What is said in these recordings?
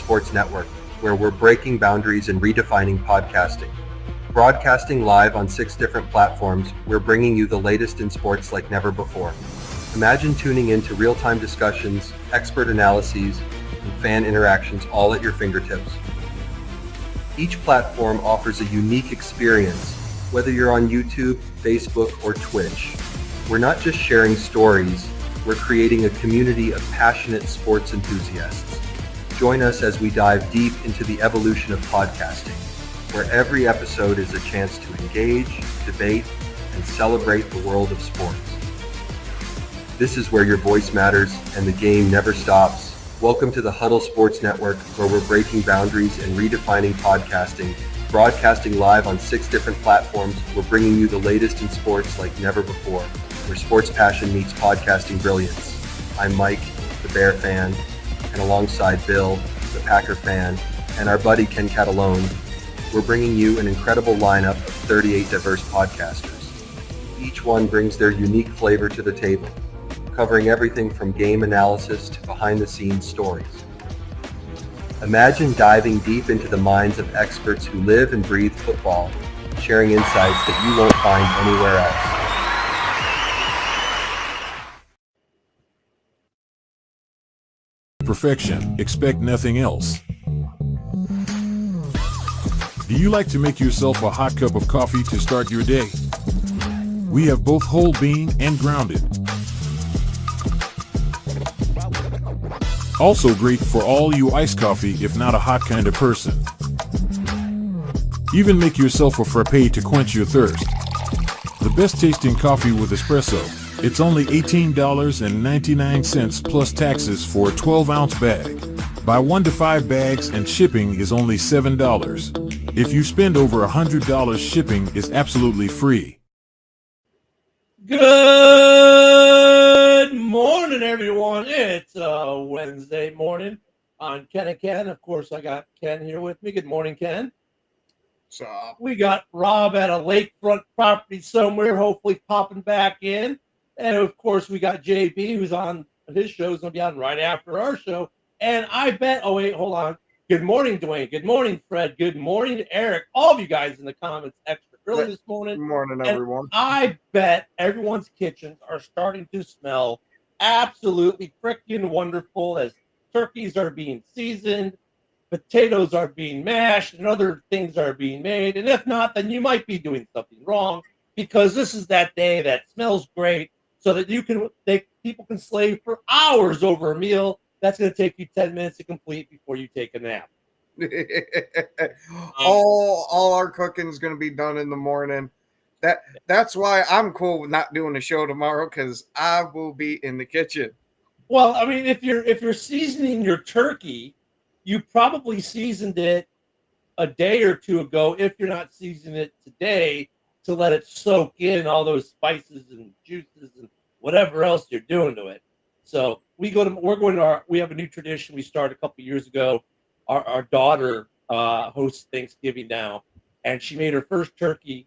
Sports Network, where we're breaking boundaries and redefining podcasting. Broadcasting live on 6 different platforms, we're bringing you the latest in sports like never before. Imagine tuning into real-time discussions, expert analyses, and fan interactions all at your fingertips. Each platform offers a unique experience, whether you're on YouTube, Facebook, or Twitch. We're not just sharing stories, we're creating a community of passionate sports enthusiasts. Join us as we dive deep into the evolution of podcasting, where every episode is a chance to engage, debate, and celebrate the world of sports. This is where your voice matters and the game never stops. Welcome to the Huddle Sports Network, where we're breaking boundaries and redefining podcasting. Broadcasting live on 6 different platforms, we're bringing you the latest in sports like never before, where sports passion meets podcasting brilliance. I'm Mike, the Bear fan, and alongside Bill, the Packer fan, and our buddy Ken Catalone, we're bringing you an incredible lineup of 38 diverse podcasters. Each one brings their unique flavor to the table, covering everything from game analysis to behind-the-scenes stories. Imagine diving deep into the minds of experts who live and breathe football, sharing insights that you won't find anywhere else. Perfection. Expect nothing else. Do you like to make yourself a hot cup of coffee to start your day? We have both whole bean and grounded. Also great for all you iced coffee if not a hot kind of person. Even make yourself a frappe to quench your thirst. The best tasting coffee with espresso. It's only $18.99 plus taxes for a 12-ounce bag. Buy 1 to 5 bags and shipping is only $7. If you spend over $100, shipping is absolutely free. Good morning, everyone. It's Wednesday morning on Ken and Ken. Of course, I got Ken here with me. Good morning, Ken. What's up? We got Rob at a lakefront property somewhere, hopefully popping back in. And, of course, we got JB, who's on his show. Is going to be on right after our show. And I bet, oh, wait, hold on. Good morning, Dwayne. Good morning, Fred. Good morning, Eric. All of you guys in the comments extra early this morning. Good morning, everyone. And I bet everyone's kitchens are starting to smell absolutely freaking wonderful as turkeys are being seasoned, potatoes are being mashed, and other things are being made. And if not, then you might be doing something wrong, because this is that day that smells great, so that people can slave for hours over a meal that's going to take you 10 minutes to complete before you take a nap. all our cooking is going to be done in the morning. That's why I'm cool with not doing the show tomorrow, because I will be in the kitchen. Well, I mean, if you're seasoning your turkey, you probably seasoned it a day or two ago. If you're not seasoning it today, to let it soak in all those spices and juices and whatever else you're doing to it. So we have a new tradition we started a couple years ago. Our daughter hosts Thanksgiving now, and she made her first turkey.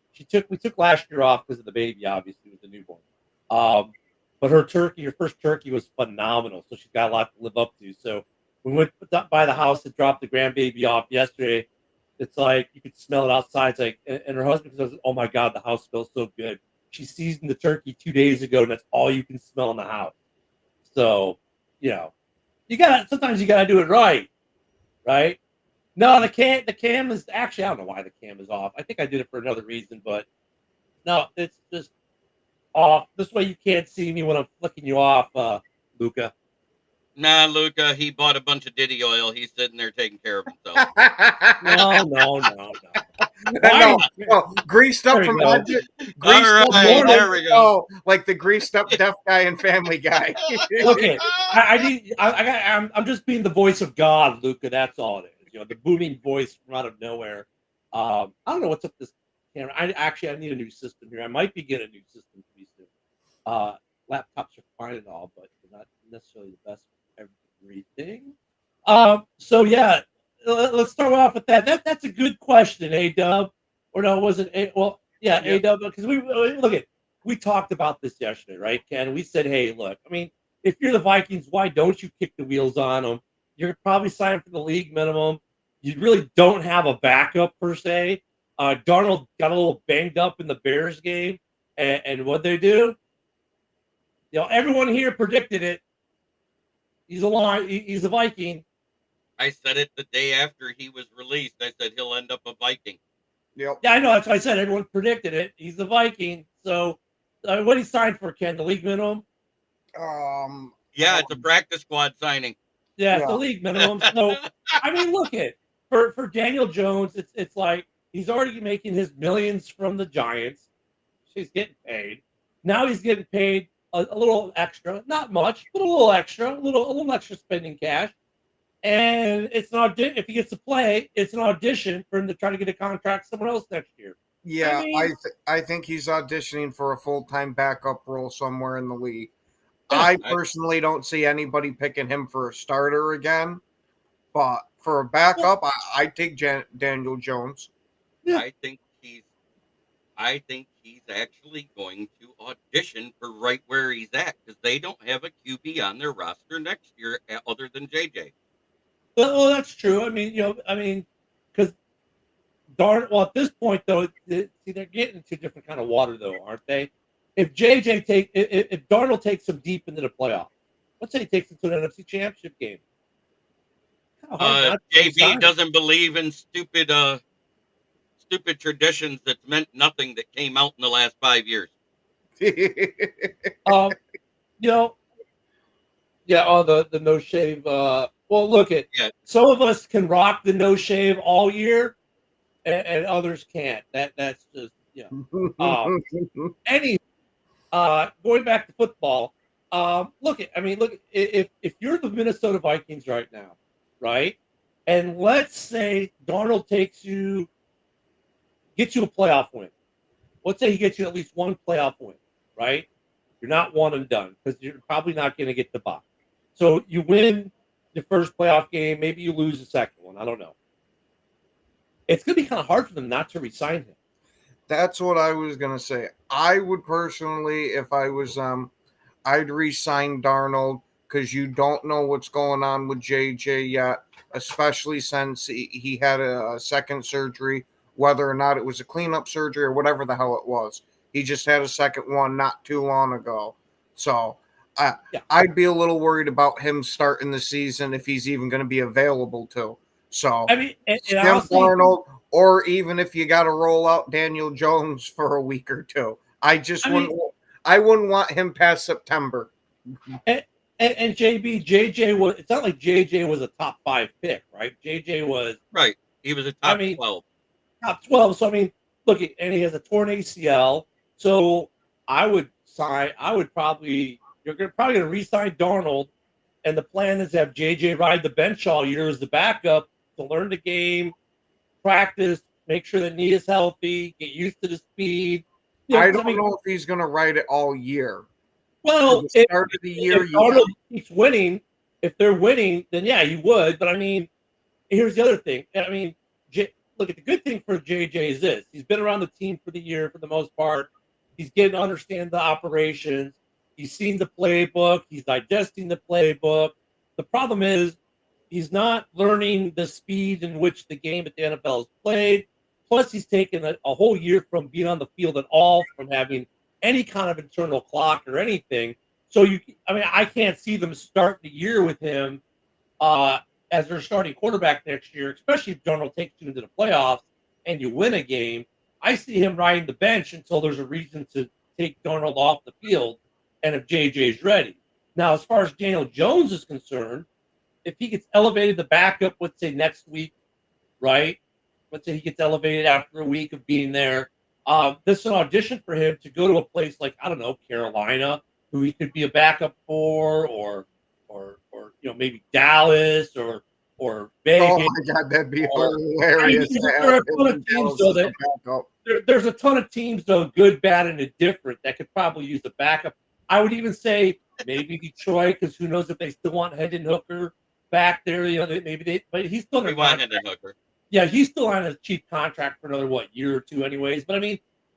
We took last year off because of the baby, obviously, with the newborn. But her first turkey was phenomenal. So she's got a lot to live up to. So we went by the house to drop the grandbaby off yesterday. It's like you could smell it outside. It's like, and her husband says, "Oh my God, the house smells so good." She seasoned the turkey 2 days ago, and that's all you can smell in the house. So, sometimes you gotta do it right. Right? No, the cam is actually, I don't know why the cam is off. I think I did it for another reason, but no, it's just off. This way you can't see me when I'm flicking you off, Luca. Nah, Luca, he bought a bunch of Diddy oil. He's sitting there taking care of himself. No. No, greased up from budget. There we go. Oh, like the greased up deaf guy in Family Guy. Okay, I'm just being the voice of God, Luca. That's all it is. The booming voice from out of nowhere. I don't know what's up with this camera. I need a new system here. I might be getting a new system pretty soon. Laptops are fine and all, but they're not necessarily the best for everything. So yeah, let's start off with that. That's a good question, A-Dub. Or no, was it A-Dub? Because we talked about this yesterday, right, Ken? We said, hey, look, I mean, if you're the Vikings, why don't you kick the wheels on them? You're probably signing for the league minimum. You really don't have a backup per se. Darnold got a little banged up in the Bears game, and what they do? Everyone here predicted it. He's a Viking. I said it the day after he was released. I said he'll end up a Viking. Yep. Yeah, I know. That's what I said. Everyone predicted it. He's a Viking. So, what he signed for, Ken? The league minimum? Yeah, it's a practice squad signing. Yeah, it's the league minimum. So, I mean, look at for Daniel Jones. It's like he's already making his millions from the Giants. He's getting paid. Now he's getting paid a little extra, not much, but a little extra, a little extra spending cash. And it's an audition. If he gets to play, it's an audition for him to try to get a contract somewhere else next year. Yeah, I think he's auditioning for a full-time backup role somewhere in the league. I personally don't see anybody picking him for a starter again, but for a backup, I take Daniel Jones. Yeah. I think he's actually going to audition for right where he's at because they don't have a QB on their roster next year other than JJ. Well, that's true. I mean, because at this point though, they're getting into different kind of water though, aren't they? If if Darnold takes them deep into the playoff, let's say he takes them to an NFC Championship game. JB doesn't believe in stupid traditions that's meant nothing that came out in the last 5 years. The no shave. Well, look some of us can rock the no shave all year, and others can't. That's just going back to football. If you're the Minnesota Vikings right now, right, and let's say Darnold gets you a playoff win. Let's say he gets you at least one playoff win, right? You're not one and done because you're probably not going to get the bye. So you win the first playoff game, maybe you lose the second one. I don't know. It's going to be kind of hard for them not to re-sign him. That's what I was going to say. I would personally, if I was, I'd re-sign Darnold because you don't know what's going on with JJ yet, especially since he had a second surgery, whether or not it was a cleanup surgery or whatever the hell it was. He just had a second one not too long ago. So I'd be a little worried about him starting the season if he's even going to be available to. So, Darnold, or even if you got to roll out Daniel Jones for a week or two. I wouldn't want him past September. And JJ was. It's not like JJ was a top 5 pick, right? JJ was right. He was a top 12. Top 12. So look, and he has a torn ACL. So you're probably going to re-sign Darnold, and the plan is to have JJ ride the bench all year as the backup to learn the game, practice, make sure the knee is healthy, get used to the speed. I don't know if he's going to ride it all year. Well, at the start of the year, if Darnold keeps winning, if they're winning, then yeah, you would. But here's the other thing. Look, the good thing for JJ is this: he's been around the team for the year for the most part. He's getting to understand the operations. He's seen the playbook. He's digesting the playbook. The problem is he's not learning the speed in which the game at the NFL is played. Plus, he's taken a whole year from being on the field at all, from having any kind of internal clock or anything. So I can't see them start the year with him as their starting quarterback next year, especially if Darnold takes you into the playoffs and you win a game. I see him riding the bench until there's a reason to take Darnold off the field and if JJ's ready. Now, as far as Daniel Jones is concerned, if he gets elevated the backup, let's say next week, right? Let's say he gets elevated after a week of being there. This is an audition for him to go to a place like, I don't know, Carolina, who he could be a backup for, or maybe Dallas or Vegas. Oh my God, that'd be hilarious. There's a ton of teams though, good, bad, and indifferent, that could probably use a backup. I would even say maybe Detroit, because who knows if they still want Hendon Hooker back there. But he's still we want Hendon Hooker. Yeah, he's still on a cheap contract for another year or two, anyways. But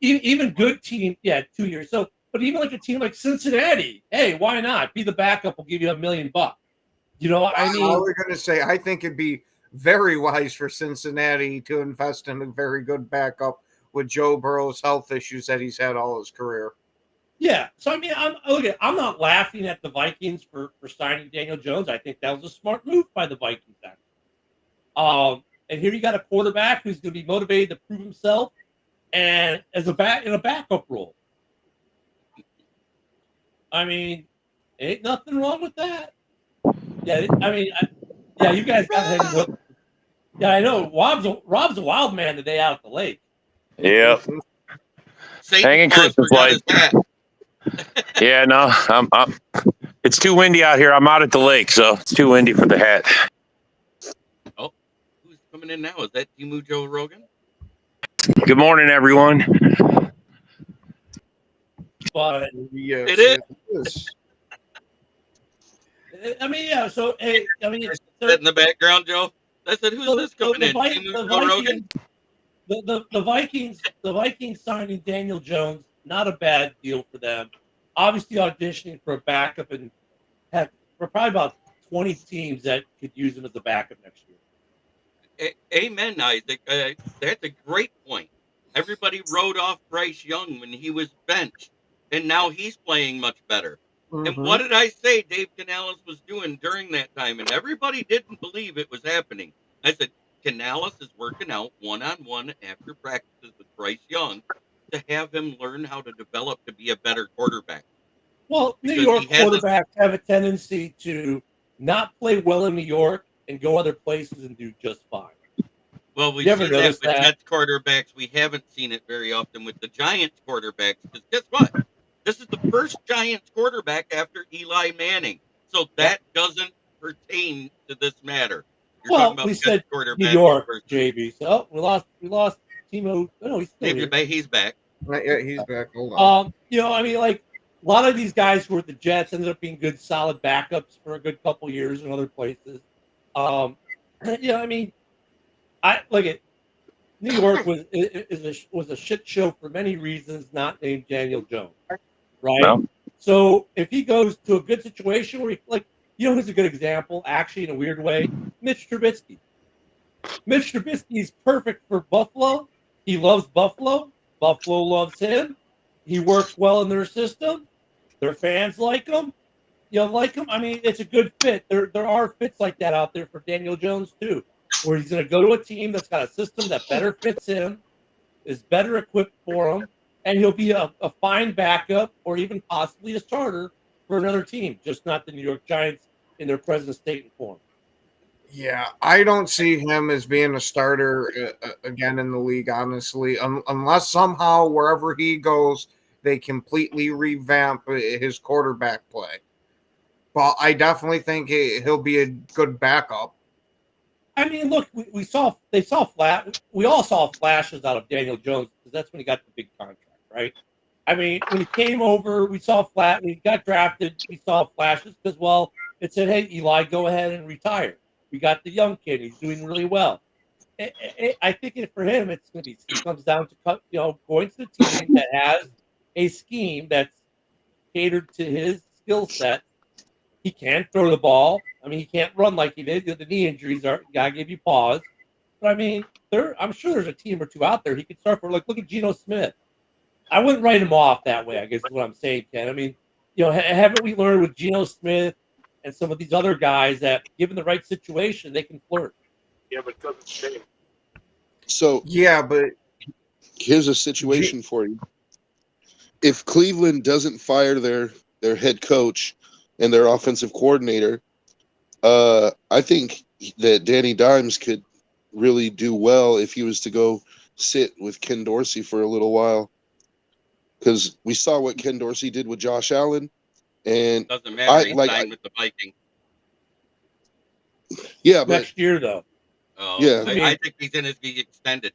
even good team, 2 years. So, but even like a team like Cincinnati, hey, why not be the backup? We'll give you $1 million. I I mean, was going to say, I think it'd be very wise for Cincinnati to invest in a very good backup with Joe Burrow's health issues that he's had all his career. yeah. So I mean, I'm not laughing at the Vikings for signing Daniel Jones. I think that was a smart move by the Vikings. And here you got a quarterback who's going to be motivated to prove himself, and as a in a backup role. I mean, ain't nothing wrong with that. Yeah, I mean, you guys got to hang with. Yeah, I know. Rob's a wild man today out at the lake. Yep. Satan Hanging Claus Christmas forgot his hat. Yeah, no, I'm it's too windy out here. I'm out at the lake, so it's too windy for the hat. Oh, who's coming in now? Is that Timu Joe Rogan? Good morning, everyone. But Yes, It is. it is. I mean, yeah. So hey, I mean, That in the background, Joe. I said, who's so this coming in? the Timu Joe Rogan? The Vikings signing Daniel Jones, not a bad deal for them. Obviously auditioning for a backup, and have for probably about 20 teams that could use him as a backup next year. Amen, Isaac. That's a great point. Everybody wrote off Bryce Young when he was benched, and now he's playing much better. And what did I say Dave Canales was doing during that time? And everybody didn't believe it was happening. I said, Canales is working out one-on-one after practices with Bryce Young to have him learn how to develop to be a better quarterback. Well, New Because York he has quarterbacks have a tendency to not play well in New York and go other places and do just fine. Well, we've You ever seen that noticed with that? Jets quarterbacks. We haven't seen it very often with the Giants quarterbacks. Because guess what? This is the first Giants quarterback after Eli Manning. So that doesn't pertain to this matter. You're Well, talking about we Jets said quarterbacks New York, versus- JB. So we lost Timo. Oh, no, he's still Maybe here. he's back. Yeah, he's back. Hold on. I mean, like a lot of these guys who were at the Jets ended up being good, solid backups for a good couple years in other places. I mean, I look at New York was a shit show for many reasons, not named Daniel Jones, right? No. So if he goes to a good situation where who's a good example, actually in a weird way, Mitch Trubisky. Mitch Trubisky is perfect for Buffalo. He loves Buffalo. Buffalo loves him. He works well in their system. Their fans like him. Like him. I mean, it's a good fit. There are fits like that out there for Daniel Jones too, where he's going to go to a team that's got a system that better fits him, is better equipped for him, and he'll be a fine backup or even possibly a starter for another team, just not the New York Giants in their present state and form. Yeah, I don't see him as being a starter again in the league, honestly, unless somehow wherever he goes, they completely revamp his quarterback play. But I definitely think he'll be a good backup. I mean, look, we all saw flashes out of Daniel Jones because that's when he got the big contract, right? I mean, when he came over, we saw when he got drafted, we saw flashes because, well, it said, hey, Eli, go ahead and retire. We got the young kid. He's doing really well. I think for him, it comes down to going to the team that has a scheme that's catered to his skill set. He can't throw the ball. I mean, he can't run like he did. The knee injuries gotta give you pause. But I mean, I'm sure there's a team or two out there he could start for. Like, look at Geno Smith. I wouldn't write him off that way, I guess is what I'm saying, Ken. I mean, haven't we learned with Geno Smith and some of these other guys that, given the right situation, they can flirt? Yeah, but it doesn't stay. So Yeah, but here's a situation for you. If Cleveland doesn't fire their head coach and their offensive coordinator, I think that Danny Dimes could really do well if he was to go sit with Ken Dorsey for a little while. Because we saw what Ken Dorsey did with Josh Allen. And Doesn't matter. He signed with the Vikings. yeah, but Next year, though. Oh, Yeah. I think he's in his be extended.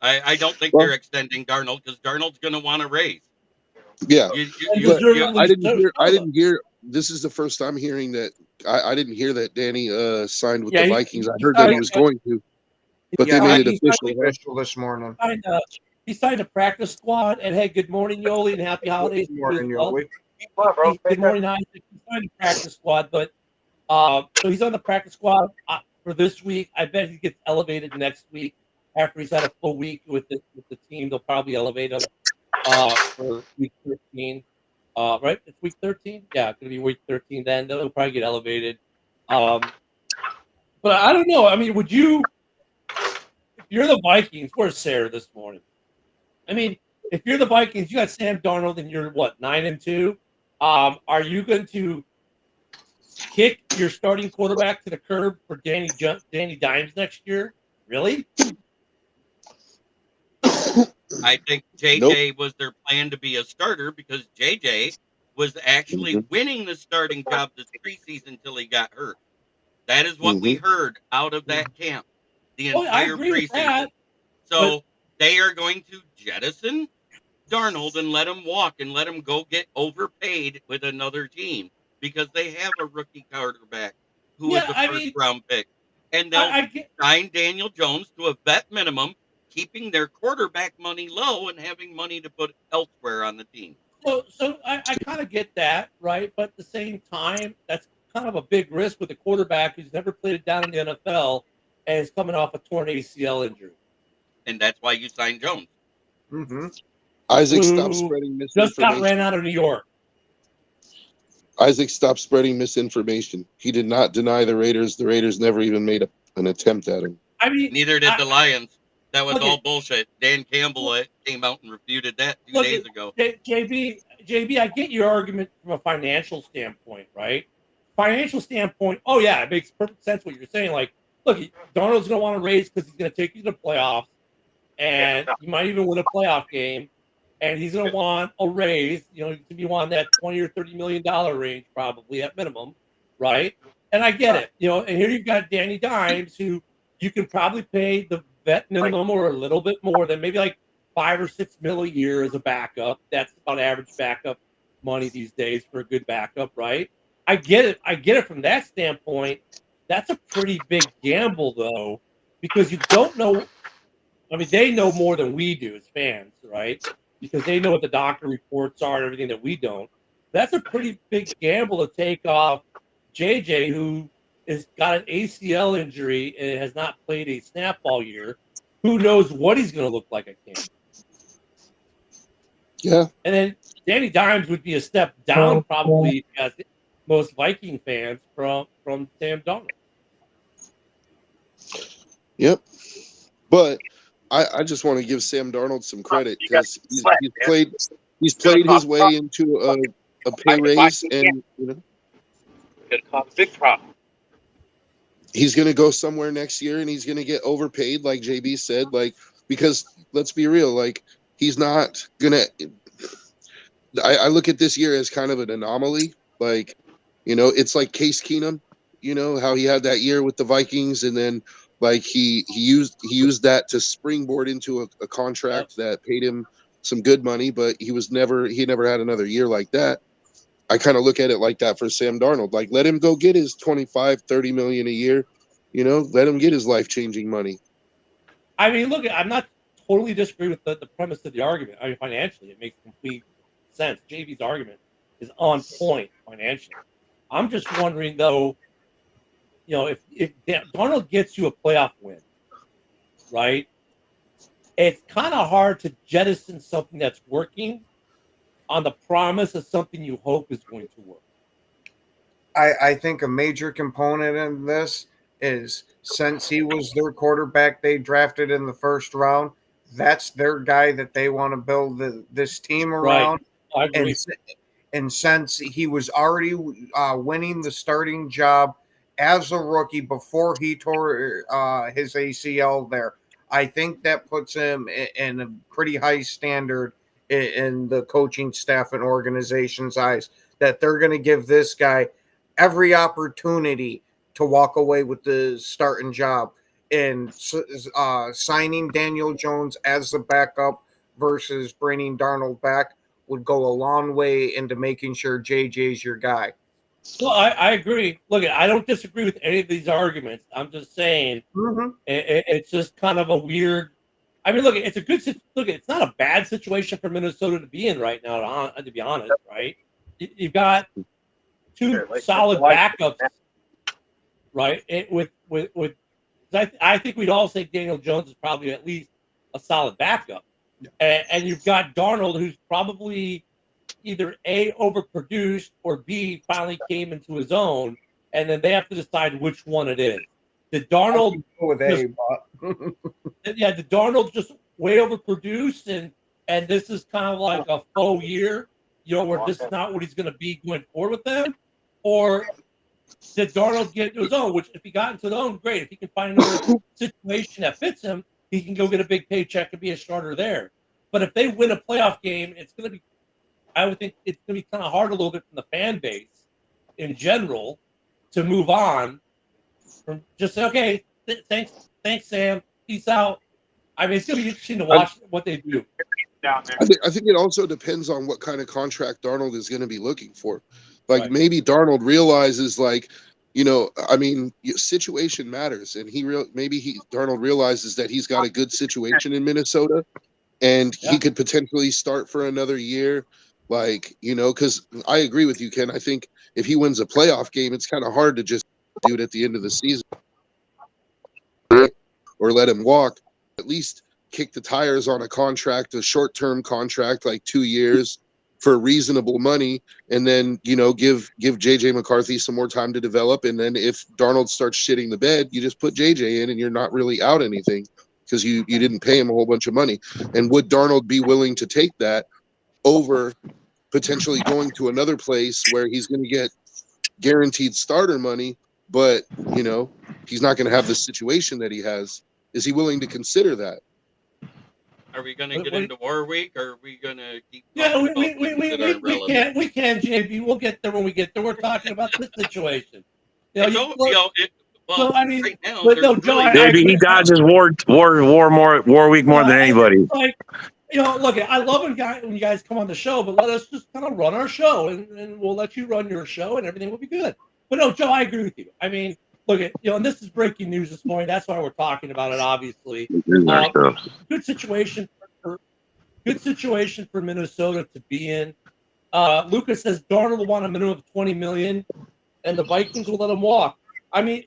I don't think Well- they're extending Darnold because Darnold's going to want to raise. yeah. And I didn't hear. This is the first time hearing that. I didn't hear that Danny signed with the Vikings. I heard that he was going to, but yeah, they made he it official. official this morning. He signed a practice squad, and hey, good morning, Yoli, and happy holidays. Good morning, to you as well. Yoli. Good morning, Isaac. He signed a practice squad, but So he's on the practice squad for this week. I bet he gets elevated next week after he's had a full week with the team. They'll probably elevate him for week 13. Right? It's week 13? Yeah, it's going to be week 13 then. They'll probably get elevated. But I don't know. I mean, would you, if you're the Vikings, where's Sarah this morning? I mean, if you're the Vikings, you got Sam Darnold and you're, 9-2? Are you going to kick your starting quarterback to the curb for Danny Dimes next year? Really? I think JJ was their plan to be a starter because JJ was actually winning the starting job this preseason until he got hurt. That is what we heard out of that camp the entire preseason. So they are going to jettison Darnold and let him walk and let him go get overpaid with another team because they have a rookie quarterback who is a first-round pick. And they'll sign Daniel Jones to a vet minimum, keeping their quarterback money low and having money to put elsewhere on the team. So I kind of get that, right? But at the same time, that's kind of a big risk with a quarterback who's never played it down in the NFL and is coming off a torn ACL injury. And that's why you signed Jones. Mm-hmm. Isaac, stop spreading misinformation. Just got ran out of New York. Isaac, stop spreading misinformation. He did not deny the Raiders. The Raiders never even made an attempt at him. I mean, neither did the Lions. That was all bullshit. Dan Campbell came out and refuted that 2 days ago. JB, I get your argument from a financial standpoint, right? Financial standpoint, oh yeah, it makes perfect sense what you're saying. Like, look, Darnold's going to want to raise because he's going to take you to the playoffs, and he might even win a playoff game, and he's going to want a raise, to be on that $20 or $30 million range probably at minimum, right? And I get it, and here you've got Danny Dimes, who you can probably pay the vet minimum or a little bit more than maybe like $5 or $6 million a year as a backup. That's about average backup money these days for a good backup, right? I get it from that standpoint. That's a pretty big gamble, though, because you don't know. I mean, they know more than we do as fans, right? Because they know what the doctor reports are and everything that we don't. That's a pretty big gamble to take off JJ, who has got an ACL injury and has not played a snap all year. Who knows what he's going to look like at camp? Yeah. And then Danny Dimes would be a step down, probably, as most Viking fans from Sam Darnold. Yep. But I just want to give Sam Darnold some credit because he's played his way into a pay raise, and big problem. He's going to go somewhere next year, and he's going to get overpaid, like JB said. Like, because let's be real, like he's not going to. I look at this year as kind of an anomaly. Like, it's like Case Keenum. How he had that year with the Vikings, and then like he used that to springboard into a contract that paid him some good money, but he never had another year like that. I kind of look at it like that for Sam Darnold. Like, let him go get his $25-30 million a year. Let him get his life-changing money. I mean, look, I'm not totally disagree with the premise of the argument. I mean, financially, it makes complete sense. JV's argument is on point financially. I'm just wondering, though, if Darnold gets you a playoff win, right, it's kind of hard to jettison something that's working on the promise of something you hope is going to work. I think a major component in this is since he was their quarterback they drafted in the first round, that's their guy that they want to build this team around. Right. I agree. And since he was already winning the starting job as a rookie before he tore his ACL there, I think that puts him in a pretty high standard in the coaching staff and organization's eyes, that they're going to give this guy every opportunity to walk away with the starting job. And signing Daniel Jones as the backup versus bringing Darnold back would go a long way into making sure JJ's your guy. Well, I agree. Look, I don't disagree with any of these arguments. I'm just saying it's just kind of a weird. I mean, look, it's a good. Look, it's not a bad situation for Minnesota to be in right now. To be honest, right? You've got two solid backups right? I think we'd all say Daniel Jones is probably at least a solid backup, and you've got Darnold, who's probably either A, overproduced, or B, finally came into his own, and then they have to decide which one it is. Did Darnold with just, did Darnold just way overproduce, and this is kind of like a faux year, where this is not what he's going to be going forward with them? Or did Darnold get into his own, which if he got into his own, great. If he can find another situation that fits him, he can go get a big paycheck and be a starter there. But if they win a playoff game, I would think it's going to be kind of hard a little bit from the fan base in general to move on from just say, okay, thanks, Sam, peace out. I mean, it's going to be interesting to watch what they do. I think it also depends on what kind of contract Darnold is going to be looking for. Like maybe Darnold realizes, situation matters, and Darnold realizes that he's got a good situation in Minnesota, and he could potentially start for another year. Because I agree with you, Ken. I think if he wins a playoff game, it's kind of hard to just do it at the end of the season or let him walk. At least kick the tires on a short-term contract, like 2 years for reasonable money, and then, give JJ McCarthy some more time to develop. And then if Darnold starts shitting the bed, you just put JJ in and you're not really out anything because you didn't pay him a whole bunch of money. And would Darnold be willing to take that over potentially going to another place where he's going to get guaranteed starter money, but, he's not going to have the situation that he has? Is he willing to consider that? Are we going to get into War Week, or are we going to keep? Yeah, we can, JB. We'll get there when we get there. We're talking about this situation. Right now, Maybe he dodges War Week more than anybody. Look, I love when you guys come on the show, but let us just kind of run our show, and we'll let you run your show, and everything will be good. But no, Joe, I agree with you. I mean, look, and this is breaking news this morning. That's why we're talking about it. Obviously, good situation for Minnesota to be in. Lucas says Darnold will want a minimum of $20 million, and the Vikings will let him walk. I mean,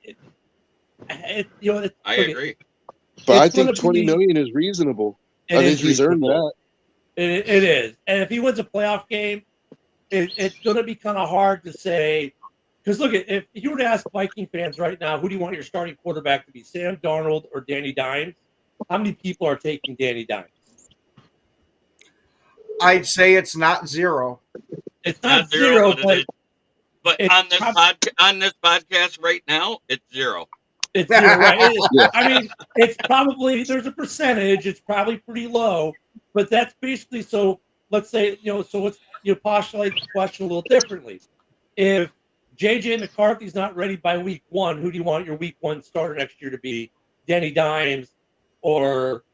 I agree. But I think $20 million is reasonable. I think he's earned that. It is. And if he wins a playoff game, it's going to be kind of hard to say. Because look, if you were to ask Viking fans right now, who do you want your starting quarterback to be, Sam Darnold or Danny Dimes? How many people are taking Danny Dimes? I'd say it's not zero. It's not zero, but on this podcast right now, it's zero. It's zero, right? I mean, it's probably, there's a percentage. It's probably pretty low, but that's basically, so let's say, so let's postulate the question a little differently. If JJ McCarthy's not ready by week 1, who do you want your week 1 starter next year to be? Danny Dimes or,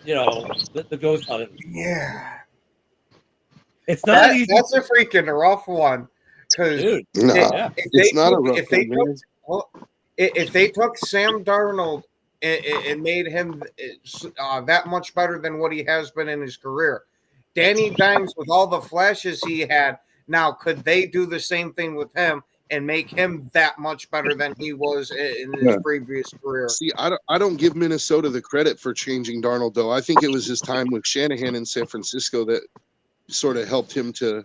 the Ghost Hunter? Yeah. It's not easy. That's a freaking rough one. Because it's not a rough one. If they took Sam Darnold and made him that much better than what he has been in his career, Danny Dimes, with all the flashes he had, now could they do the same thing with him and make him that much better than he was in his previous career? See, I don't give Minnesota the credit for changing Darnold, though. I think it was his time with Shanahan in San Francisco that sort of helped him to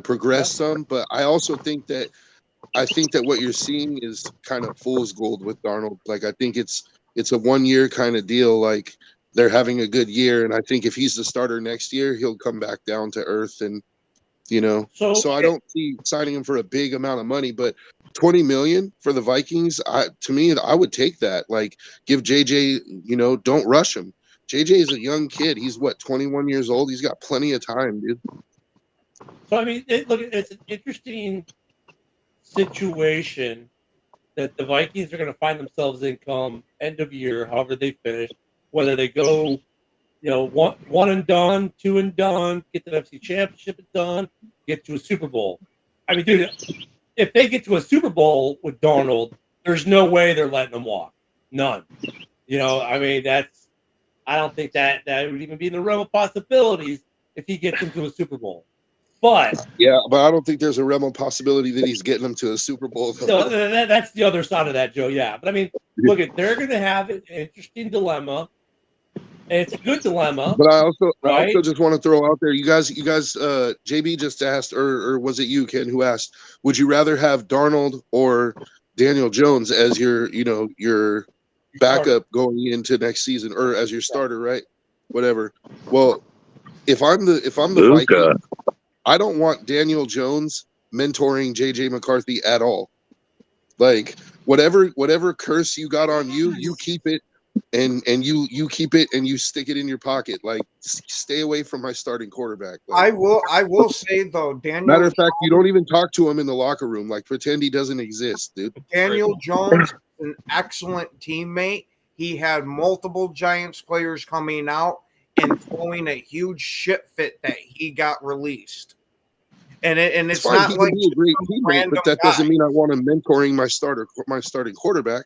progress some. But I also think that what you're seeing is kind of fool's gold with Darnold. Like, I think it's a 1-year kind of deal. Like, they're having a good year, and I think if he's the starter next year, he'll come back down to earth. And so I don't see signing him for a big amount of money, but $20 million for the Vikings, to me, I would take that. Like, give JJ, don't rush him. JJ is a young kid. He's 21 years old. He's got plenty of time, dude. So I mean, it's an interesting situation that the Vikings are going to find themselves in come end of year, however they finish, whether they go, one and done, 2 and done, get the NFC Championship and done, get to a Super Bowl. I mean, dude, if they get to a Super Bowl with Darnold, there's no way they're letting him walk. None. I mean, I don't think that would even be in the realm of possibilities if he gets into a Super Bowl. But Yeah, but I don't think there's a remote possibility that he's getting them to the Super Bowl. no, that's the other side of that, Joe. Yeah, but I mean, look, they're going to have an interesting dilemma, and it's a good dilemma. But I also right? just want to throw out there, you guys, JB just asked, or was it you, Ken, who asked, would you rather have Darnold or Daniel Jones as your backup going into next season, or as your starter, right? Whatever. Well, if I'm the Luka. Viking, I don't want Daniel Jones mentoring JJ McCarthy at all. Like whatever curse you got on you, you keep it, and you keep it and you stick it in your pocket. Like stay away from my starting quarterback. Like, I will say though, Daniel. Matter of fact, you don't even talk to him in the locker room. Like pretend he doesn't exist, dude. Daniel Jones is an excellent teammate. He had multiple Giants players coming out and throwing a huge shit fit that he got released. And it's fine. not He like can be a great teammate, but that doesn't mean I want him mentoring my starting quarterback.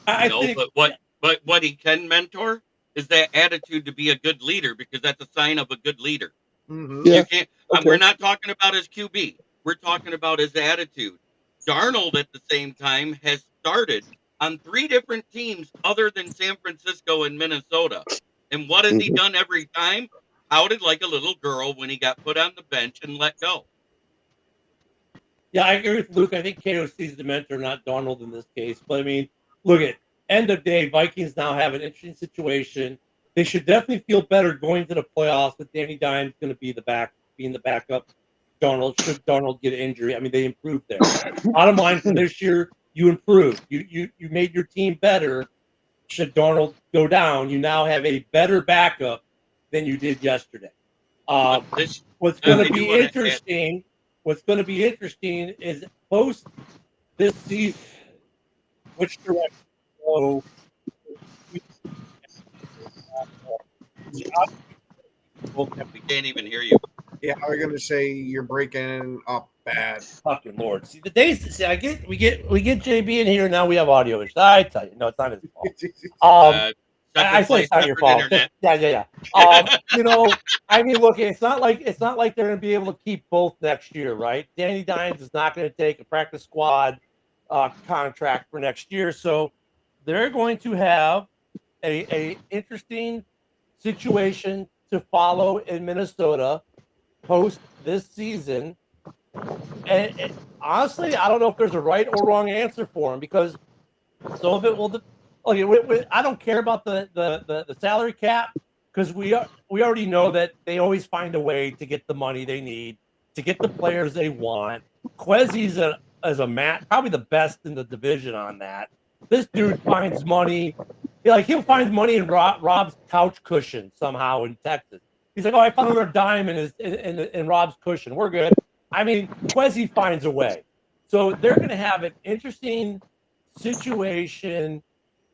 I No, think, but what he can mentor is that attitude to be a good leader, because that's a sign of a good leader. Mhm. Yeah. You can't. Okay. We're not talking about his QB. We're talking about his attitude. Darnold, at the same time, has started on 3 different teams other than San Francisco and Minnesota. And what has he done every time? Pouted like a little girl when he got put on the bench and let go. yeah, I agree with Luke. I think Cato sees the mentor, not Darnold in this case. But I mean, look at end of day, Vikings now have an interesting situation. They should definitely feel better going to the playoffs with Danny Dimes going to be being the backup. Darnold, should Darnold get an injury, I mean, they improved there. Bottom line for this year, you improved. You made your team better. Should Darnold go down, you now have a better backup than you did yesterday. What's going to be interesting? What's going to be interesting is post this season, which direction go. We can't even hear you. Yeah, I was gonna say you're breaking up bad. Fucking Lord! See the days. See, we get JB in here now. We have audio issues. I tell you, no, it's not his fault. I say it's not your fault. Yeah. You know, I mean, look, it's not like they're going to be able to keep both next year, right? Danny Dimes is not going to take a practice squad contract for next year, so they're going to have a interesting situation to follow in Minnesota post this season. And honestly, I don't know if there's a right or wrong answer for him, because some of it will. Okay, I don't care about the salary cap, because we already know that they always find a way to get the money they need to get the players they want. Quezzy's as a Matt, probably the best in the division on that. This dude finds money. He'll find money in Rob's couch cushion somehow in Texas. He's like, oh, I found another dime in Rob's cushion. We're good. I mean, Quezzy finds a way. So they're going to have an interesting situation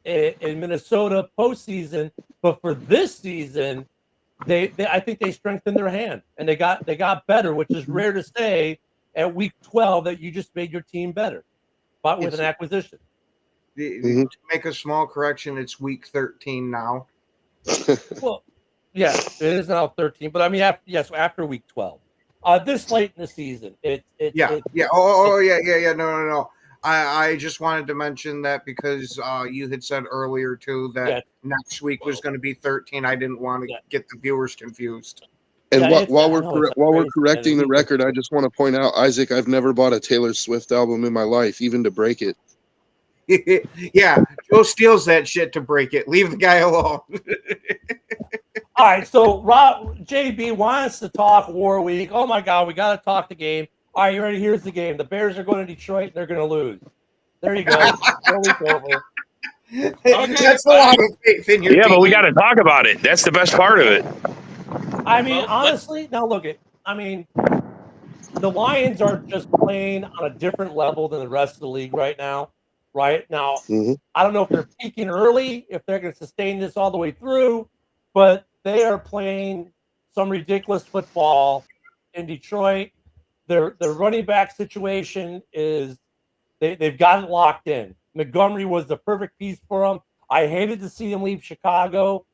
in Minnesota postseason, but for this season, I think they strengthened their hand and they got better, which is rare to say at week 12 that you just made your team better, but with an acquisition. To make a small correction, it's week 13 now. Well, yeah, it is now 13, but I mean, after week 12. This late in the season, No. I just wanted to mention that because you had said earlier too that next week was going to be 13. I didn't want to get the viewers confused. And while we're correcting the record, I just want to point out, Isaac, I've never bought a Taylor Swift album in my life, even to break it. Yeah, Joe steals that shit to break it. Leave the guy alone. All right, so JB wants to talk War Week. Oh my God, we got to talk the game. All right, you ready? Here's the game. The Bears are going to Detroit, and they're going to lose. There you go. Over. Okay. That's a lot of faith in your team. But we got to talk about it. That's the best part of it. I mean, honestly, now look at. I mean, the Lions are just playing on a different level than the rest of the league right now. Right now, I don't know if they're peaking early, if they're going to sustain this all the way through, but they are playing some ridiculous football in Detroit. Their running back situation is they've got it locked in. Montgomery was the perfect piece for them. I hated to see him leave Chicago.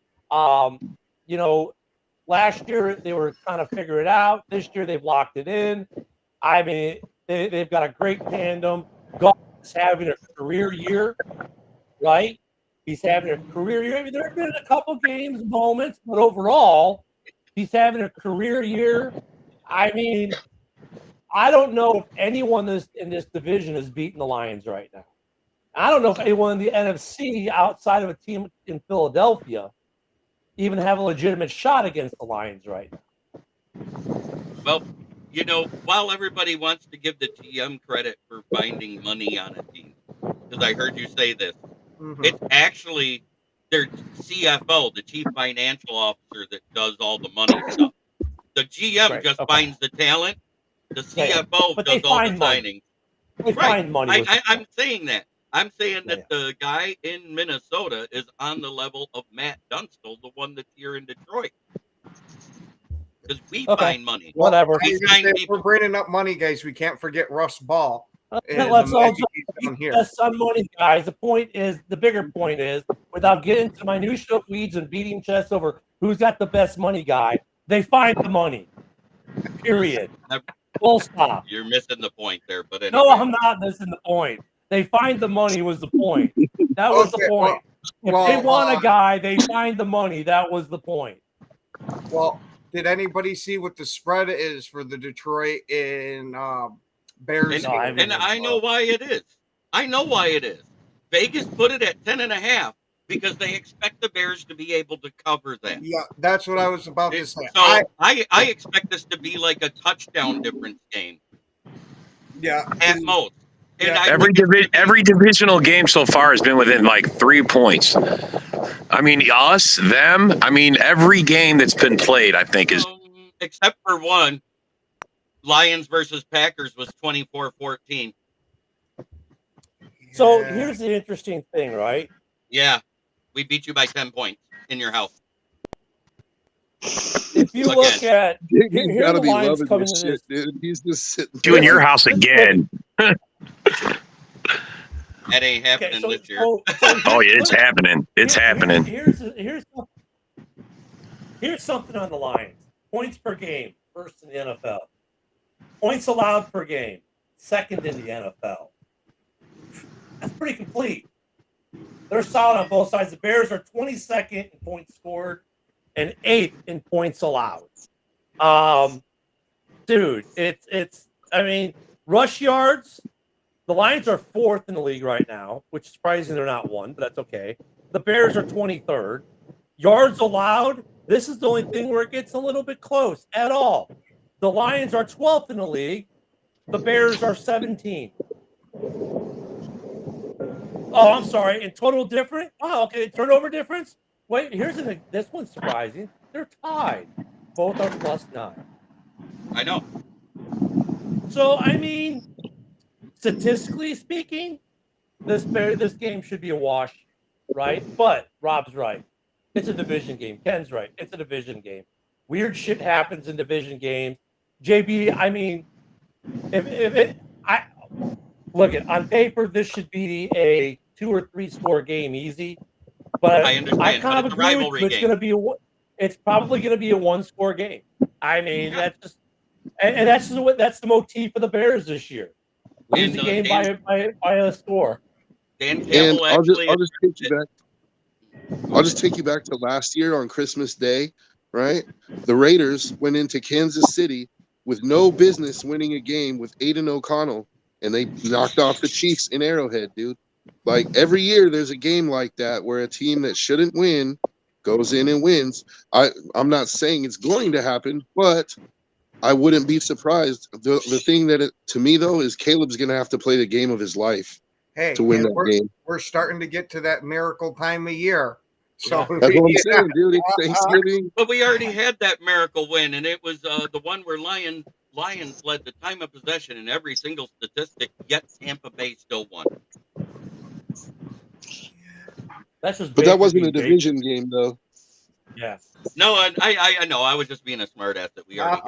Last year they were trying to figure it out. This year they've locked it in. I mean, they've got a great tandem. Goff is having a career year, right? He's having a career year. I mean, there have been a couple games, moments, but overall, he's having a career year. I mean, I don't know if anyone in this division is beating the Lions right now. I don't know if anyone in the NFC outside of a team in Philadelphia even have a legitimate shot against the Lions right now. Well, you know, while everybody wants to give the GM credit for finding money on a team, because I heard you say this, it's actually their CFO, the chief financial officer, that does all the money stuff. The GM finds the talent. The CFO does all the signings. They find money. I'm saying that. I'm saying that the guy in Minnesota is on the level of Matt Dunstall, the one that's here in Detroit. Because we find money. Whatever. We're bringing up money, guys. We can't forget Russ Ball. Let's all invest some money, guys. The bigger point is, without getting to minutiae of weeds and beating chests over who's got the best money guy, they find the money. Period. Full stop. You're missing the point there, but anyway. No, I'm not missing the point. They find the money was the point. That was the point. If they want a guy, they find the money. That was the point. Well, did anybody see what the spread is for the Detroit and Bears? And I know why it is. I know why it is. Vegas put it at 10.5 because they expect the Bears to be able to cover that. Yeah, that's what I was about to say. So I expect this to be like a touchdown difference game. Yeah, at most. And every divisional game so far has been within like 3 points. I mean, us, them. I mean, every game that's been played, I think, is except for one. Lions versus Packers was 24-14. So here's the interesting thing, right? Yeah, we beat you by 10 points in your house. If you look at, he's got to be loving this shit, dude. He's just sitting. You in your house again. That ain't happening this year. Oh yeah, it's happening. It's happening. Here's something on the Lions. Points per game, first in the NFL. Points allowed per game, second in the NFL. That's pretty complete. They're solid on both sides. The Bears are 22nd in points scored and 8th in points allowed. Dude, it's. I mean, rush yards. The Lions are 4th in the league right now, which is surprising they're not 1, but that's okay. The Bears are 23rd. Yards allowed, this is the only thing where it gets a little bit close at all. The Lions are 12th in the league. The Bears are 17th. Oh, I'm sorry. In total difference? Oh, okay. Turnover difference? Wait, this one's surprising. They're tied. Both are +9. I know. So, I mean, statistically speaking, this game should be a wash, right? But Rob's right. It's a division game. Ken's right. It's a division game. Weird shit happens in division games. JB, I mean, look at on paper, this should be a 2 or 3 score game easy. But I understand. I kind of agree with you. It's going to be it's probably going to be a 1-score game. I mean, that's the motif for the Bears this year. Lose the game by a score. Dan Campbell I'll just take you back to last year on Christmas Day, right? The Raiders went into Kansas City with no business winning a game with Aiden O'Connell, and they knocked off the Chiefs in Arrowhead, dude. Like every year there's a game like that where a team that shouldn't win goes in and wins. I'm not saying it's going to happen, but I wouldn't be surprised. The thing that to me though is Caleb's going to have to play the game of his life to win that game. We're starting to get to that miracle time of year. So that's what I'm saying, dude. It's Thanksgiving. But we already had that miracle win, and it was the one where Lions led the time of possession in every single statistic, yet Tampa Bay still won. That's just but that wasn't a division game, though. Yeah. No, I know. I was just being a smartass that we already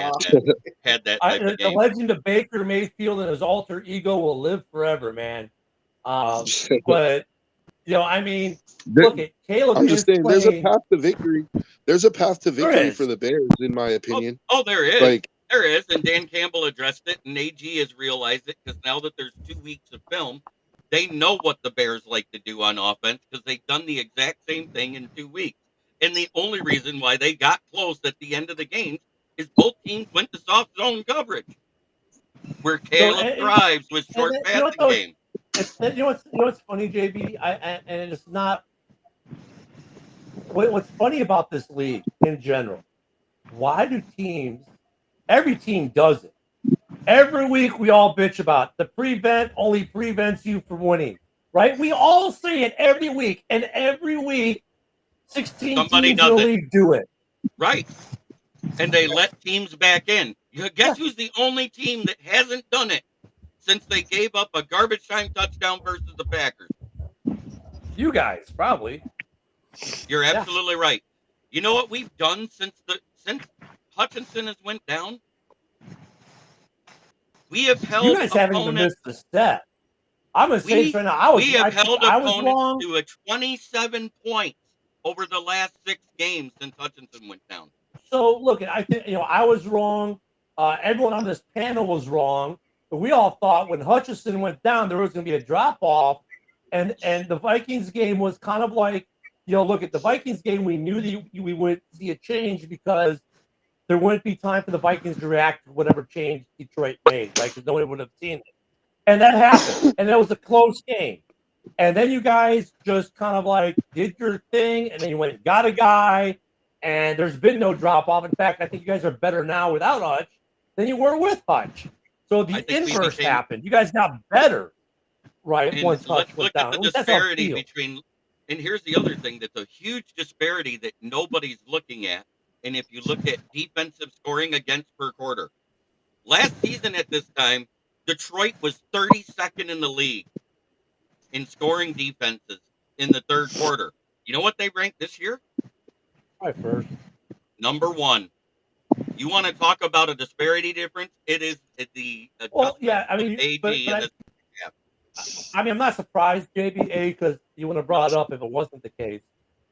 had that type of game. The legend of Baker Mayfield and his alter ego will live forever, man. But I mean, There- look at Caleb. I'm just is saying, there's a playing- path to victory. There's a path to There victory is. for the Bears, in my opinion. Oh, there is. Like, There is, and Dan Campbell addressed it, and AG has realized it because now that there's 2 weeks of film, they know what the Bears like to do on offense because they've done the exact same thing in 2 weeks. And the only reason why they got close at the end of the games is both teams went to soft zone coverage, where Caleb thrives with short passing game. What's funny, JB? And it's not. What's funny about this league in general? Why do teams? Every team does it. Every week we all bitch about the prevent only prevents you from winning, right? We all say it every week, and every week 16 Somebody teams in does the it. league do it. Right. And they let teams back in. Guess who's the only team that hasn't done it since they gave up a garbage time touchdown versus the Packers? You guys, probably. You're absolutely right. You know what we've done since Hutchinson has went down? We have held You guys haven't even missed the step. I'm going to say this right now. we have held I was opponents wrong. to a 27 points over the last 6 games since Hutchinson went down. So, look, I think, I was wrong. Everyone on this panel was wrong. But we all thought when Hutchinson went down, there was going to be a drop-off. And the Vikings game was kind of like, look, at the Vikings game, we knew that we would see a change because there wouldn't be time for the Vikings to react to whatever change Detroit made, right? Because nobody would have seen it. And that happened. And that was a close game. And then you guys just kind of like did your thing, and then you went and got a guy, and there's been no drop-off. In fact, I think you guys are better now without Hutch than you were with Hutch. So the inverse happened. You guys got better, right, And once Hutch let's went look down. at the That's how I disparity feel. between, and here's the other thing that's a huge disparity that nobody's looking at. And if you look at defensive scoring against per quarter, last season at this time, Detroit was 32nd in the league in scoring defenses in the third quarter. You know what they ranked this year? Probably first. Number 1. You want to talk about a disparity difference? It is the Well, yeah, I mean, AG but and I'm not surprised, JBA, because you would have brought it up if it wasn't the case.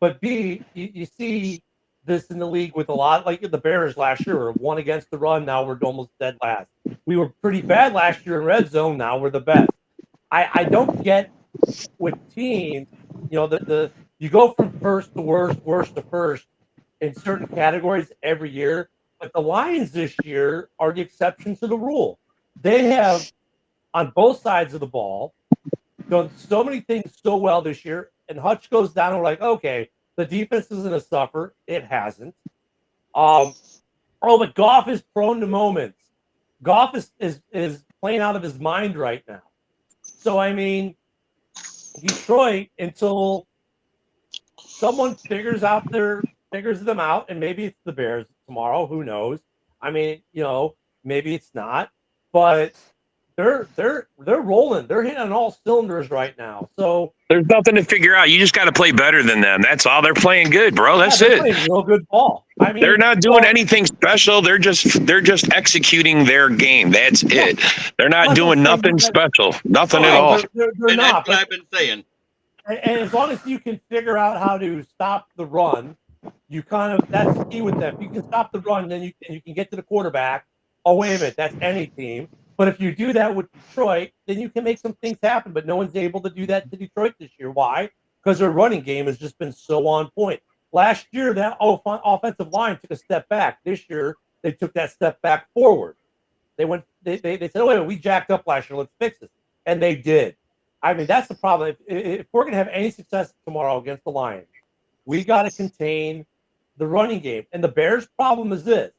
But B, you see this in the league with a lot, like the Bears last year, were one against the run. Now we're almost dead last. We were pretty bad last year in red zone. Now we're the best. I don't get with teams, you go from first to worst to first in certain categories every year. But the Lions this year are the exception to the rule. They have, on both sides of the ball, done so many things so well this year. And Hutch goes down and we're like, okay, the defense isn't going to suffer. It hasn't. But Goff is prone to moments. Goff is playing out of his mind right now. So, I mean, Detroit, until someone figures them out, and maybe it's the Bears tomorrow, who knows? I mean, maybe it's not, but they're rolling. They're hitting on all cylinders right now. So there's nothing to figure out. You just got to play better than them. That's all. They're playing good, bro. That's they're it. playing real good ball. I mean, They're not doing anything special. They're just executing their game. That's it. They're not doing nothing special. Nothing at all. They're and not. that's what I've been saying. And as long as you can figure out how to stop the run, that's the key with them. If you can stop the run, then you can get to the quarterback. Oh, wait a minute, that's any team. But if you do that with Detroit, then you can make some things happen. But no one's able to do that to Detroit this year. Why? Because their running game has just been so on point. Last year, that offensive line took a step back. This year, they took that step back forward. They said, oh, wait, we jacked up last year. Let's fix this. And they did. I mean, that's the problem. If we're going to have any success tomorrow against the Lions, we got to contain the running game. And the Bears' problem is this.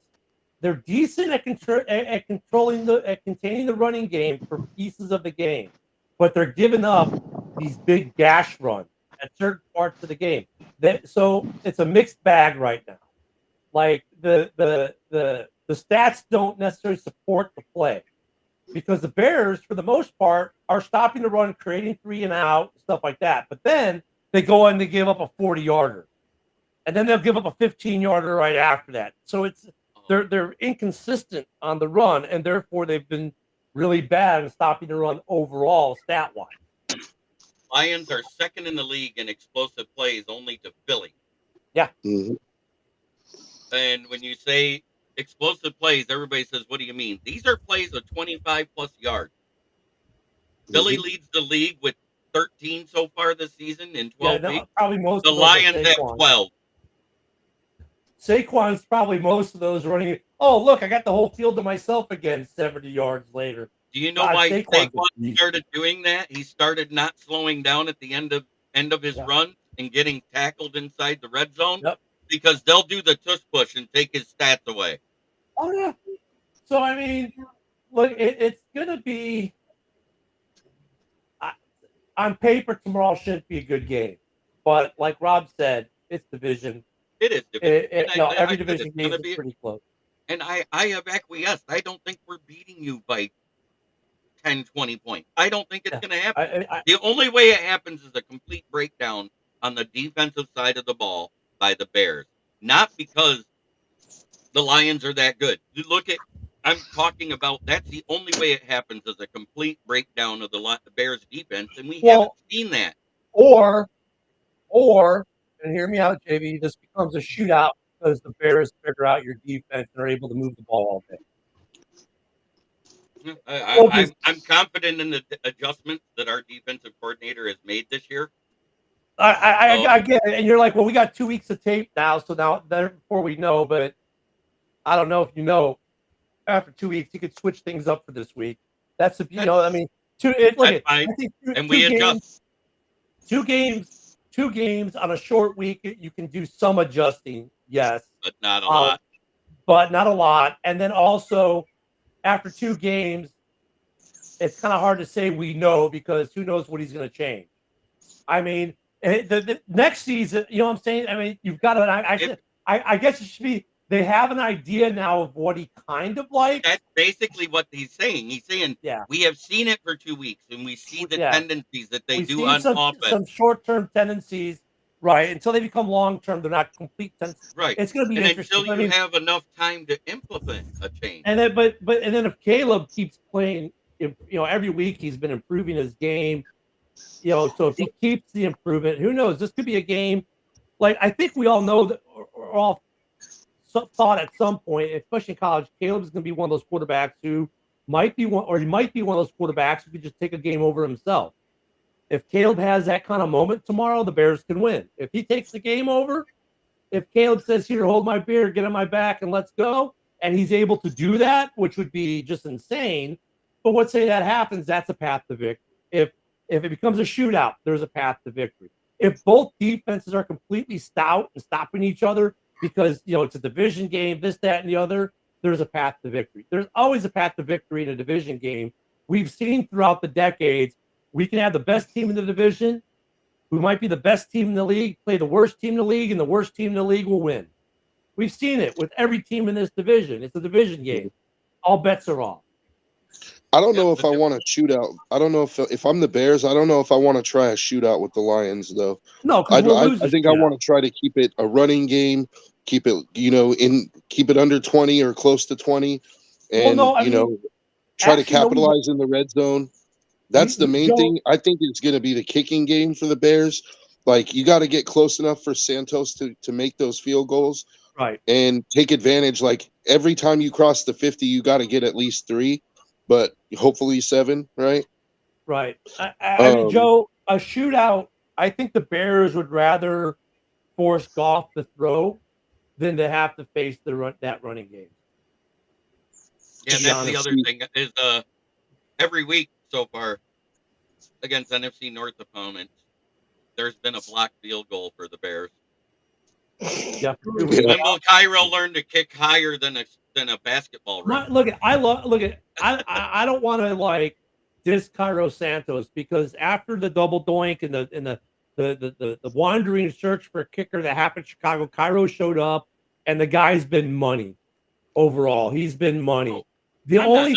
They're decent at containing the running game for pieces of the game, but they're giving up these big gash runs at certain parts of the game. So it's a mixed bag right now. Like the stats don't necessarily support the play because the Bears, for the most part, are stopping the run, creating 3 and out, stuff like that. But then they go and they give up a 40-yarder, and then they'll give up a 15-yarder right after that. So they're inconsistent on the run, and therefore they've been really bad in stopping the run overall, stat-wise. Lions are second in the league in explosive plays, only to Philly. Mhm. And when you say explosive plays, everybody says, "What do you mean?" These are plays of 25 plus yards. Philly Mhm. leads the league with 13 so far this season in Yeah, 12 no, weeks. probably most The of those are Lions have Saquon. 12. Saquon's probably most of those running. Oh, look, I got the whole field to myself again 70 yards later. Do you know God, why Saquon's a Saquon beast. started doing that? He started not slowing down at the end of his Yeah. run and getting tackled inside the red zone Yep. because they'll do the tush push and take his stats away. Oh, yeah. So, I mean, look, it's going to be on paper, tomorrow shouldn't be a good game. But like Rob said, it's division. It is division. Every I said division it's game gonna is be, pretty close. and I have acquiesced. I don't think we're beating you by 10, 20 points. I don't think it's Yeah. going to happen. I, The only way it happens is a complete breakdown on the defensive side of the ball by the Bears. Not because the Lions are that good. You look at, I'm talking about that's the only way it happens is a complete breakdown of the Bears defense, and we haven't well, seen that. or, and hear me out, JV, this becomes a shootout because the Bears figure out your defense and are able to move the ball all day. I'm confident in the adjustments that our defensive coordinator has made this year. I get it. And you're like, well, we got 2 weeks of tape now, so now therefore we know, but I don't know if you know, after 2 weeks, you could switch things up for this week. That's if you know, I mean, I think and we adjust. Two games on a short week, you can do some adjusting, yes, But not a lot. but not a lot. And then also, after 2 games, it's kind of hard to say we know because who knows what he's going to change. I mean, the next season, you know what I'm saying? I mean, you've got to. I guess it should be. They have an idea now of what he kind of likes. That's basically what he's saying. He's saying, Yeah, we have seen it for 2 weeks, and we see the tendencies that they We've do seen on some offense. short-term tendencies, right? Until they become long-term, they're not complete tendencies. Right. It's going to be And interesting. until you have enough time to implement a change. And then, but then if Caleb keeps playing, every week he's been improving his game. So if he keeps the improvement, who knows? This could be a game. Like I think we all know that, or all thought at some point, especially in college, Caleb's going to be one of those quarterbacks who might be one, or he might be one of those quarterbacks who could just take a game over himself. If Caleb has that kind of moment tomorrow, the Bears can win. If he takes the game over, if Caleb says, "Here, hold my beer, get on my back, and let's go," and he's able to do that, which would be just insane. But let's say that happens, that's a path to victory. If it becomes a shootout, there's a path to victory. If both defenses are completely stout and stopping each other because it's a division game, this, that, and the other, there's a path to victory. There's always a path to victory in a division game. We've seen throughout the decades, we can have the best team in the division, who might be the best team in the league, play the worst team in the league, and the worst team in the league will win. We've seen it with every team in this division. It's a division game. All bets are off. I don't know if I want to shoot out. I don't know if I'm the Bears. I don't know if I want to try a shootout with the Lions though. No, I I think I want to try to keep it a running game. Keep it, keep it under 20 or close to 20, and try to capitalize in the red zone. That's the main thing. I think it's going to be the kicking game for the Bears. Like you got to get close enough for Santos to make those field goals, right? And take advantage. Like every time you cross the 50, you got to get at least 3. But hopefully 7, right? Right. I mean, Joe, a shootout, I think the Bears would rather force Goff to throw than to have to face that running game. Yeah, that's the other thing is every week so far against NFC North opponents, there's been a blocked field goal for the Bears. Yeah. When will Cairo learn to kick higher than a basketball rim? I don't want to diss Cairo Santos because after the double doink and the wandering search for a kicker that happened in Chicago, Cairo showed up and the guy's been money overall. He's been money. The only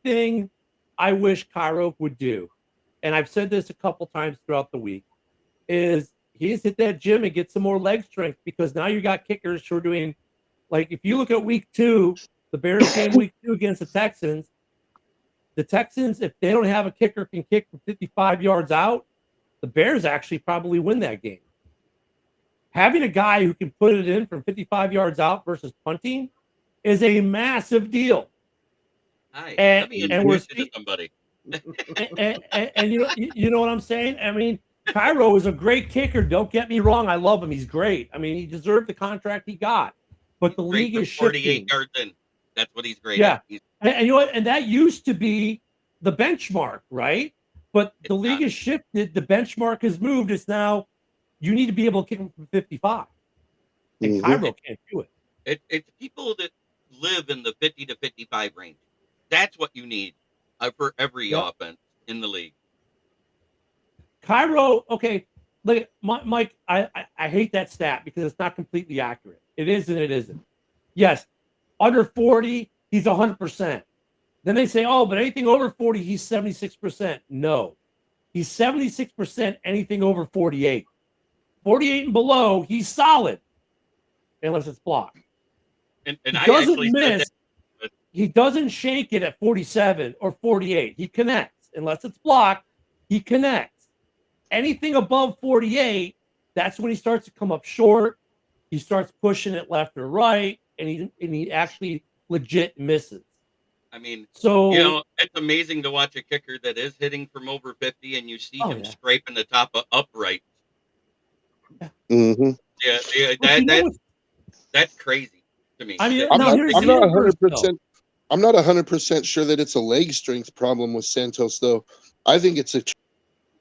thing I wish Cairo would do, and I've said this a couple times throughout the week, is he's hit that gym and get some more leg strength because now you got kickers who are doing, like if you look at week 2, the Bears game week 2 against the Texans, the Texans, if they don't have a kicker can kick from 55 yards out, the Bears actually probably win that game. Having a guy who can put it in from 55 yards out versus punting is a massive deal. Hi, And- let me and introduce we're you to somebody. And you know what I'm saying? I mean, Cairo is a great kicker. Don't get me wrong. I love him. He's great. I mean, he deserved the contract he got. But the Great league from is shifting. 48 yards in. That's what he's great Yeah. at. He's, And you know what? And that used to be the benchmark, right? But the It's league not. has shifted. The benchmark has moved. It's now you need to be able to kick him from 55. And Mhm. Cairo can't do it. it's people that live in the 50 to 55 range. That's what you need for every Yep. offense in the league. Cairo, okay, look, Mike, I hate that stat because it's not completely accurate. It is and it isn't. Yes, under 40, he's 100%. Then they say, oh, but anything over 40, he's 76%. No, he's 76% anything over 48. 48 and below, he's solid, unless it's blocked. And He I doesn't actually said miss. that. He doesn't shake it at 47 or 48. He connects. Unless it's blocked, he connects. Anything above 48, that's when he starts to come up short. He starts pushing it left or right, and he actually legit misses. I mean, So you know, it's amazing to watch a kicker that is hitting from over 50 and you see Oh, him yeah. scraping the top of upright. Mhm. Yeah, Well, you know what's- that's crazy to me. I mean, That- I'm now not. here's I'm the not inverse, 100%. I'm not 100% sure that it's a leg strength problem with Santos, though. I think it's a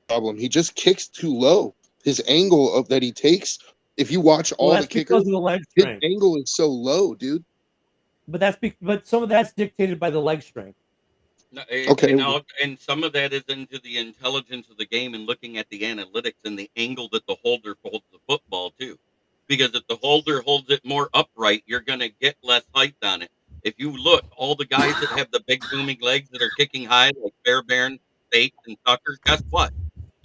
problem. He just kicks too low. His angle of that he takes. If you watch all Well, the that's kickers, because of the leg his strength. angle is so low, dude. But some of that's dictated by the leg strength. No, Okay. and some of that is into the intelligence of the game and looking at the analytics and the angle that the holder holds the football too. Because if the holder holds it more upright, you're going to get less height on it. If you look, all the guys that have the big booming legs that are kicking high, like Fairbairn, Bates, and Tucker, guess what?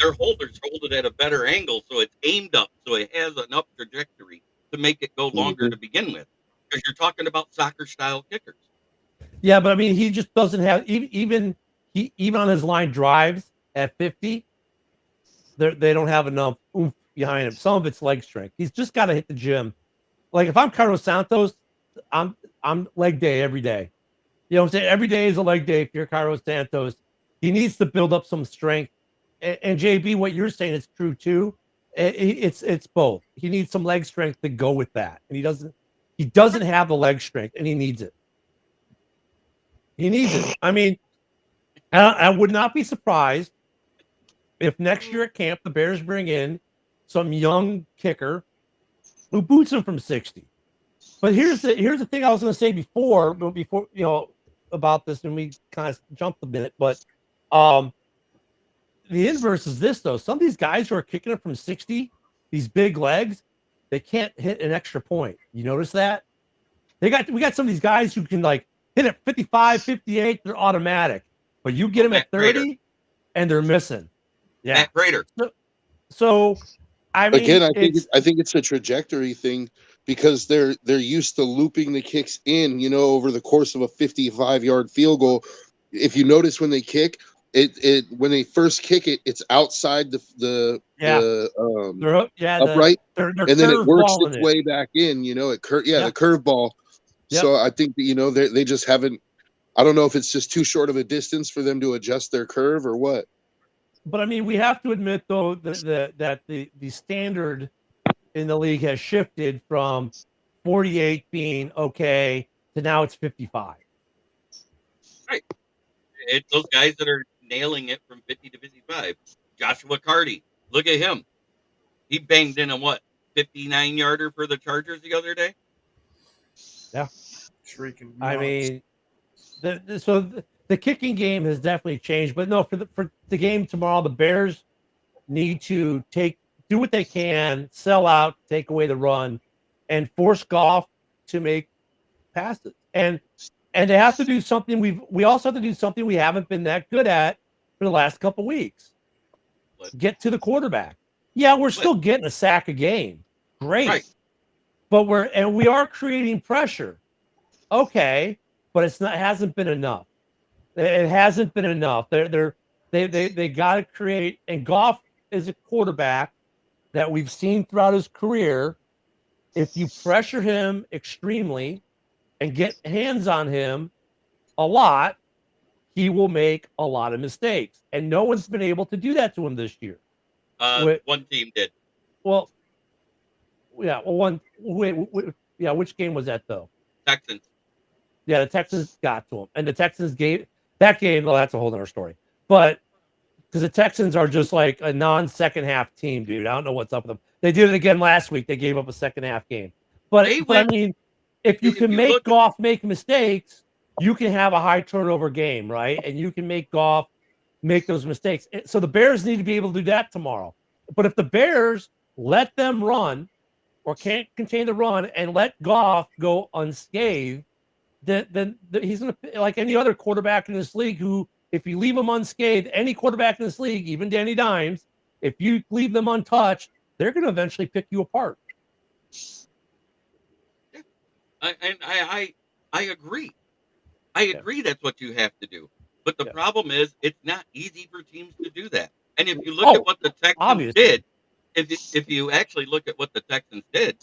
Their holders hold it at a better angle, so it's aimed up, so it has an up trajectory to make it go longer to begin with. Because you're talking about soccer style kickers. Yeah, but I mean, he just doesn't have even on his line drives at 50. They don't have enough oomph behind him. Some of it's leg strength. He's just got to hit the gym. Like if I'm Carlos Santos, I'm leg day every day. You know what I'm saying? Every day is a leg day if you're Carlos Santos. He needs to build up some strength. And JB, what you're saying is true too. It's both. He needs some leg strength to go with that, and he doesn't have the leg strength, and he needs it. He needs it. I mean, I would not be surprised if next year at camp the Bears bring in some young kicker who boots him from 60. But here's the thing I was going to say before you know about this, and we kind of jumped a minute. But the inverse is this though: some of these guys who are kicking it from 60, these big legs, they can't hit an extra point. You notice that? We got some of these guys who can like hit at 55, 58, they're automatic. But you get them at 30 and they're missing. Yeah. Matt Prater. So I mean, Again, I think it's a trajectory thing because they're used to looping the kicks in, you know, over the course of a 55-yard field goal. If you notice when they kick, it when they first kick it, it's outside the upright, they're and then it works curveballing its way back in. You know, the curveball. Yep. So I think that, you know, they just haven't. I don't know if it's just too short of a distance for them to adjust their curve or what. But I mean, we have to admit though that the standard in the league has shifted from 48 being okay to now it's 55. Right. It's those guys that are nailing it from 50 to 55. Joshua Carty, look at him. He banged in a 59-yarder for the Chargers the other day. Yeah. Shrieking. I mean, the kicking game has definitely changed, but no, for the game tomorrow, the Bears need to do what they can, sell out, take away the run, and force Goff to make passes. And they have to do something. We also have to do something we haven't been that good at for the last couple weeks. Get to the quarterback. Yeah, we're still getting a sack a game. Great. Right. But we are creating pressure. Okay, but it hasn't been enough. It hasn't been enough. They got to create. And Goff is a quarterback that we've seen throughout his career. If you pressure him extremely and get hands on him a lot, he will make a lot of mistakes. And no one's been able to do that to him this year. One team did. Well, yeah. Well, which game was that though? Texans. Yeah, the Texans got to him, and the Texans gave that game. Well, that's a whole other story. But because the Texans are just like a non-second half team, dude. I don't know what's up with them. They did it again last week. They gave up a second half game. But I mean, if you can make Goff make mistakes, you can have a high turnover game, right? And you can make Goff make those mistakes. So the Bears need to be able to do that tomorrow. But if the Bears let them run or can't contain the run and let Goff go unscathed, then he's going to, like any other quarterback in this league who, if you leave him unscathed, any quarterback in this league, even Danny Dimes, if you leave them untouched, they're going to eventually pick you apart. I agree. I agree that's what you have to do. But the problem is it's not easy for teams to do that. And if you look at what the Texans did, if you actually look at what the Texans did,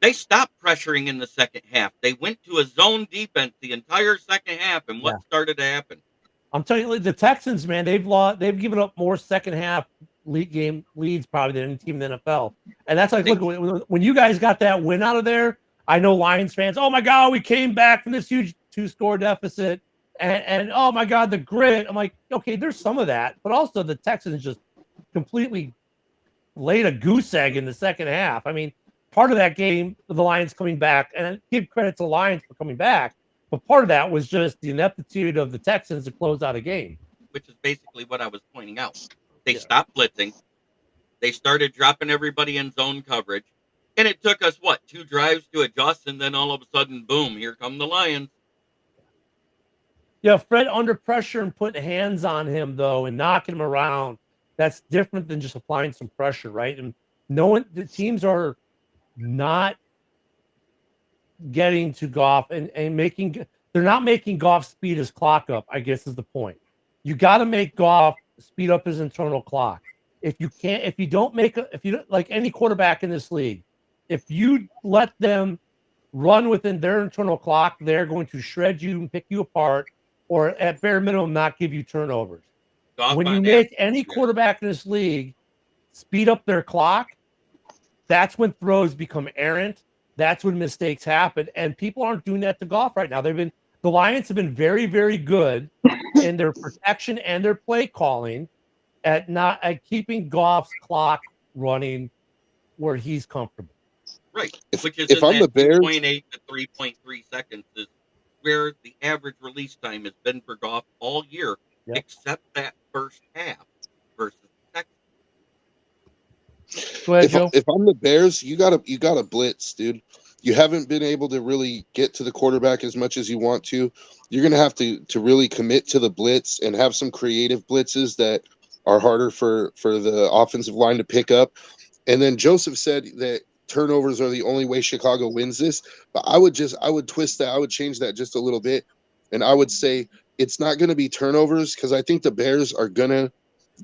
they stopped pressuring in the second half. They went to a zone defense the entire second half, and what started to happen? I'm telling you, the Texans, man, they've given up more second half game leads probably than any team in the NFL. And that's like, look, when you guys got that win out of there, I know Lions fans, oh my God, we came back from this huge 2-score deficit. And oh my God, the grit. I'm like, okay, there's some of that, but also the Texans just completely laid a goose egg in the second half. I mean, part of that game, the Lions coming back, and I give credit to the Lions for coming back, but part of that was just the ineptitude of the Texans to close out a game. Which is basically what I was pointing out. They stopped blitzing. They started dropping everybody in zone coverage. And it took us, 2 drives to adjust, and then all of a sudden, boom, here come the Lions. Yeah, Fred under pressure and putting hands on him, though, and knocking him around, that's different than just applying some pressure, right? And knowing the teams are not getting to Goff and they're not making Goff speed his clock up, I guess is the point. You got to make Goff speed up his internal clock. If you don't like any quarterback in this league, if you let them run within their internal clock, they're going to shred you and pick you apart, or at bare minimum, not give you turnovers. When you make any quarterback in this league speed up their clock, that's when throws become errant. That's when mistakes happen. And people aren't doing that to Goff right now. The Lions have been very, very good in their protection and their play calling at keeping Goff's clock running where he's comfortable. Right. Which is if I'm the Bears, 2.8 to 3.3 seconds is where the average release time has been for Goff all year, except that first half versus Texas. Go ahead, Joe. If I'm the Bears, you gotta blitz, dude. You haven't been able to really get to the quarterback as much as you want to. You're gonna have to really commit to the blitz and have some creative blitzes that are harder for the offensive line to pick up. And then Joseph said that turnovers are the only way Chicago wins this, but I would twist that. I would change that just a little bit, and I would say it's not going to be turnovers because I think the Bears are going to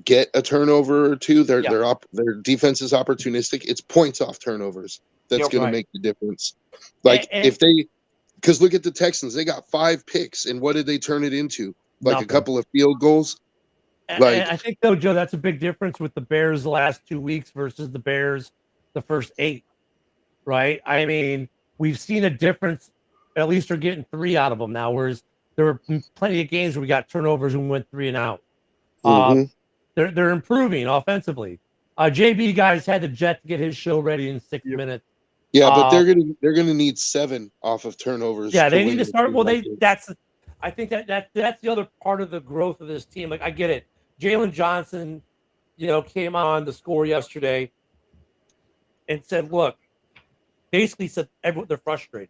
get a turnover or two. Their defense is opportunistic. It's points off turnovers that's going to make the difference. Like because look at the Texans, they got 5 picks, and what did they turn it into? Like a couple of field goals. And I think though, Joe, that's a big difference with the Bears the last 2 weeks versus the Bears the first 8. Right? I mean, we've seen a difference. At least they're getting 3 out of them now, whereas there were plenty of games where we got turnovers and we went 3 and out. They're improving offensively. JB guys had the jet to get his show ready in 6 minutes. Yeah, but they're gonna need 7 off of turnovers. Yeah, they need to start. Well, I think that's the other part of the growth of this team. Like I get it. Jalen Johnson, came on the score yesterday and said, look, basically said they're frustrated.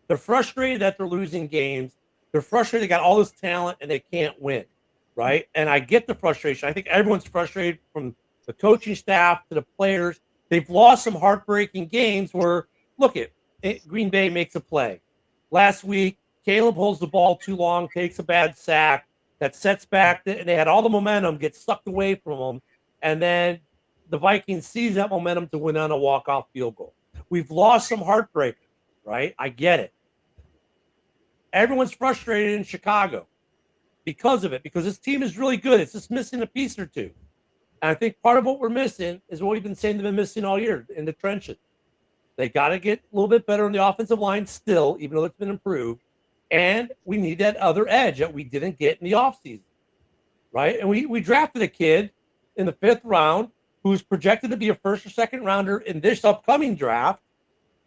They're frustrated that they're losing games. They're frustrated they got all this talent and they can't win, right? And I get the frustration. I think everyone's frustrated from the coaching staff to the players. They've lost some heartbreaking games where, look, Green Bay makes a play. Last week, Caleb holds the ball too long, takes a bad sack, that sets back, and they had all the momentum, gets sucked away from them, and then the Vikings seize that momentum to win on a walk-off field goal. We've lost some heartbreakers, right? I get it. Everyone's frustrated in Chicago because of it, because this team is really good. It's just missing a piece or two. And I think part of what we're missing is what we've been saying they've been missing all year in the trenches. They got to get a little bit better on the offensive line still, even though it's been improved. And we need that other edge that we didn't get in the offseason, right? And we drafted a kid in the 5th round who's projected to be a first or second rounder in this upcoming draft.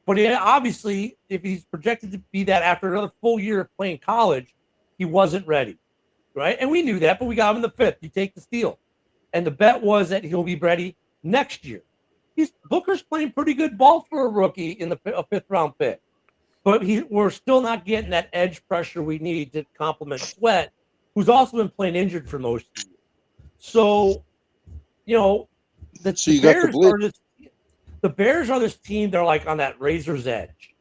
But he obviously, if he's projected to be that after another full year of playing college, he wasn't ready, right? And we knew that, but we got him in the 5th. You take the steal. And the bet was that he'll be ready next year. Booker's playing pretty good ball for a rookie in the 5th round pick. But we're still not getting that edge pressure we need to complement Sweat, who's also been playing injured for most of the year. So, the Bears are this team. They're like on that razor's edge,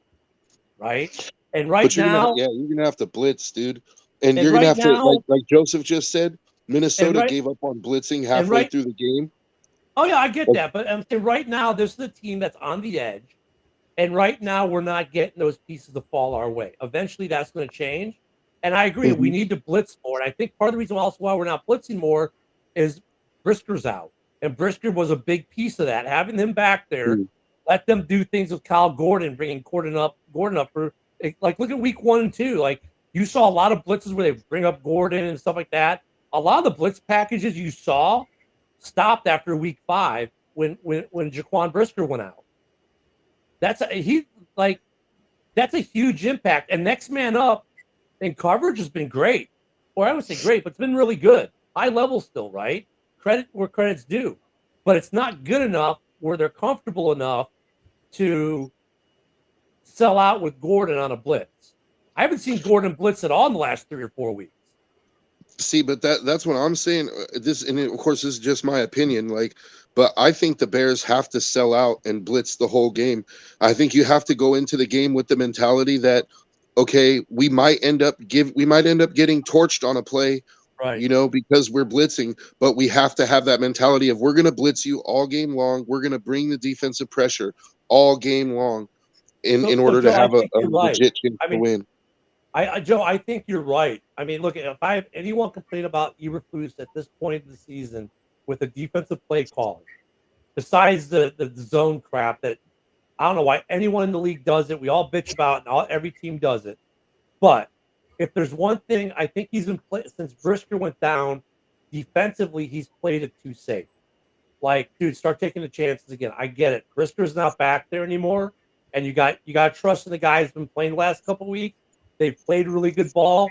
right? And now, you're gonna have to blitz, dude, and you're gonna have to, like Joseph just said, Minnesota gave up on blitzing halfway through the game. Oh yeah, I get that, but I'm saying right now this is a team that's on the edge. And right now, we're not getting those pieces to fall our way. Eventually, that's going to change. And I agree, we need to blitz more. And I think part of the reason also why we're not blitzing more is Brisker's out. And Brisker was a big piece of that. Having him back there, let them do things with Kyle Gordon, bringing Gordon up for, like, look at week 1 and 2. Like, you saw a lot of blitzes where they bring up Gordon and stuff like that. A lot of the blitz packages you saw stopped after week 5 when Jaquan Brisker went out. That's a huge impact. And next man up in coverage has been great. Or I would say great, but it's been really good. High level still, right? Credit where credit's due. But it's not good enough where they're comfortable enough to sell out with Gordon on a blitz. I haven't seen Gordon blitz at all in the last 3 or 4 weeks. See, but that's what I'm saying. This, and of course, this is just my opinion. But I think the Bears have to sell out and blitz the whole game. I think you have to go into the game with the mentality that, okay, we might end up getting torched on a play, right? Because we're blitzing. But we have to have that mentality of we're going to blitz you all game long. We're going to bring the defensive pressure all game long in order to have a legit chance to win. Joe, I think you're right. I mean, look, if I have anyone complain about Eberflus at this point of the season with a defensive play calling, besides the zone crap that I don't know why anyone in the league does it. We all bitch about it, and every team does it. But if there's one thing I think he's been playing since Brisker went down, defensively, he's played it too safe. Like, dude, start taking the chances again. I get it. Brisker's not back there anymore, and you got to trust in the guys who've been playing the last couple of weeks. They've played really good ball.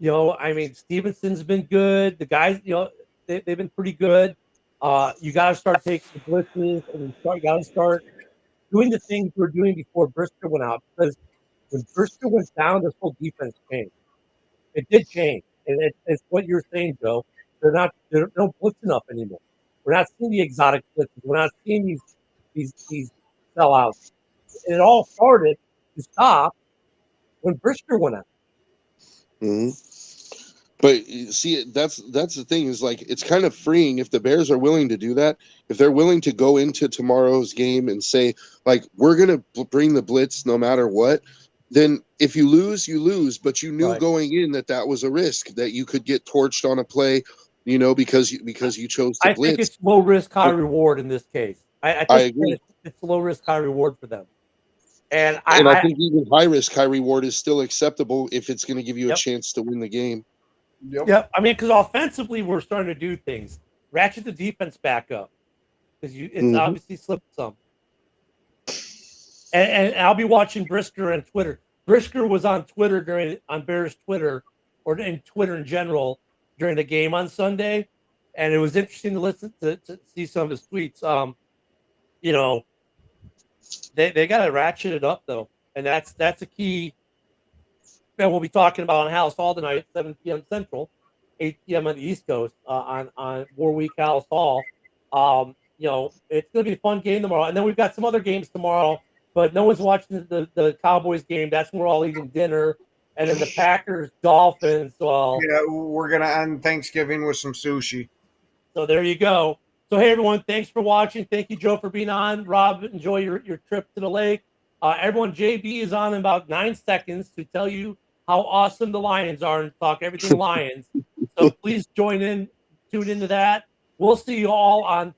I mean, Stevenson's been good. The guys, they've been pretty good. You got to start taking the blitzes, and you got to start doing the things we were doing before Brisker went out. Because when Brisker went down, this whole defense changed. It did change, and it's what you're saying, Joe. They don't blitz enough anymore. We're not seeing the exotic blitzes. We're not seeing these sellouts. And it all started to stop when Brisker went out. Mm-hmm. But see, that's the thing is, like, it's kind of freeing if the Bears are willing to do that. If they're willing to go into tomorrow's game and say, like, we're going to bring the blitz no matter what, then if you lose, you lose. But you knew going in that was a risk, that you could get torched on a play, because you chose to blitz. I think it's low risk, high reward in this case. I agree. It's low risk, high reward for them. And I think even high risk, high reward is still acceptable if it's going to give you a chance to win the game. Yep. I mean, because offensively, we're starting to do things. Ratchet the defense back up because it's obviously slipped some. And I'll be watching Brisker on Twitter. Brisker was on Twitter on Bears Twitter or in Twitter in general during the game on Sunday, and it was interesting to listen to see some of his tweets. They got to ratchet it up though, and that's a key. And we'll be talking about on House Hall tonight, 7 p.m. Central, 8 p.m. on the East Coast on Warweek House Hall. It's going to be a fun game tomorrow, and then we've got some other games tomorrow. But no one's watching the Cowboys game. That's when we're all eating dinner. And then the Packers, Dolphins. Well, Yeah, we're gonna end Thanksgiving with some sushi. so there you go. So hey everyone, thanks for watching. Thank you, Joe, for being on. Rob, enjoy your trip to the lake. Everyone, JB is on in about 9 seconds to tell you how awesome the Lions are and talk everything Lions. So please tune into that. We'll see you all on